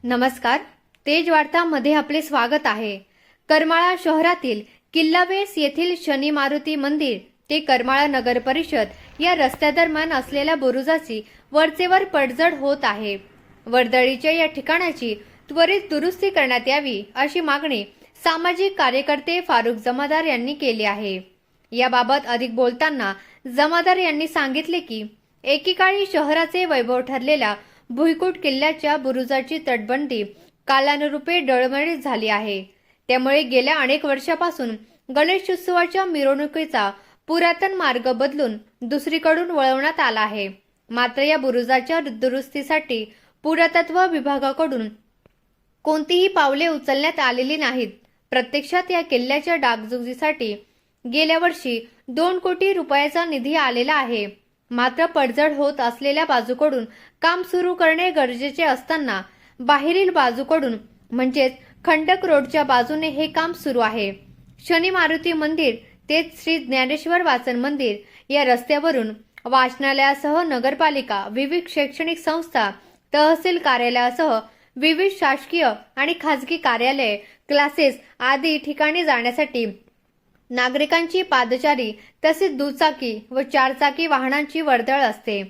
नमस्कार. तेज वार्तामध्ये आपले स्वागत आहे. करमाळा शहरातील किल्लावेस येथील शनी मारुती मंदिर ते करमाळा नगर परिषद या रस्त्यादरम्यान असलेल्या बुरुजाची वरचेवर पडझड होत आहे. वर्दळीच्या या ठिकाणाची त्वरित दुरुस्ती करण्यात यावी अशी मागणी सामाजिक कार्यकर्ते फारुख जमादार यांनी केली आहे. याबाबत अधिक बोलताना जमादार यांनी सांगितले की एकेकाळी शहराचे वैभव ठरलेल्या भुईकोट किल्ल्याच्या बुरुजाची तटबंदी कालानुरूपे डळमळीत झाली आहे. त्यामुळे गेल्या अनेक वर्षापासून गणेशोत्सवाच्या मिरवणुकीचा पुरातन मार्ग बदलून दुसरीकडून वळवण्यात आला आहे. मात्र या बुरुजाच्या दुरुस्तीसाठी पुरातत्व विभागाकडून कोणतीही पावले उचलण्यात आलेली नाहीत. प्रत्यक्षात या किल्ल्याच्या डागडुजीसाठी गेल्या वर्षी 2 कोटी रुपयाचा निधी आलेला आहे. मात्र पडझड होत असलेल्या बाजूकडून काम सुरू करणे गरजेचे असताना बाहेरील बाजूकडून म्हणजेच खंडक रोडच्या बाजूने हे काम सुरू आहे. शनी मारुती मंदिर ते श्री ज्ञानेश्वर वाचन मंदिर या रस्त्यावरून वाचनालयासह नगरपालिका, विविध शैक्षणिक संस्था, तहसील कार्यालयासह विविध शासकीय आणि खासगी कार्यालय, क्लासेस आदी ठिकाणी जाण्यासाठी नागरिकांची पादचारी तसेच दुचाकी व 4 चाकी वाहनांची वर्दळ असते.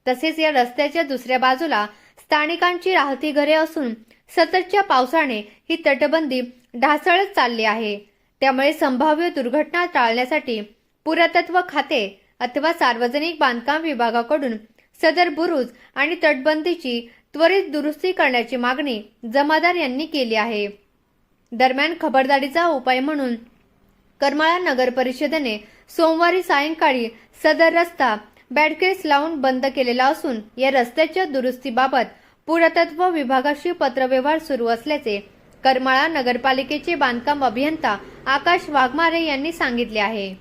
तसेच या रस्त्याच्या दुसऱ्या बाजूला स्थानिकांची राहती घरे असून सततच्या पावसाने ही तटबंदी ढासळत चालली आहे. त्यामुळे संभाव्य दुर्घटना टाळण्यासाठी पुरातत्व खाते अथवा सार्वजनिक बांधकाम विभागाकडून सदर बुरुज आणि तटबंदीची त्वरित दुरुस्ती करण्याची मागणी जमादार यांनी केली आहे. दरम्यान खबरदारीचा उपाय म्हणून करमाळा नगर परिषदेने सोमवारी सायंकाळी सदर रस्ता बॅरिकेड्स लावून बंद केलेला असून या रस्त्याच्या दुरुस्तीबाबत पुरातत्व विभागाशी पत्रव्यवहार सुरू असल्याचे करमाळा नगरपालिकेचे बांधकाम अभियंता आकाश वाघमारे यांनी सांगितले आहे.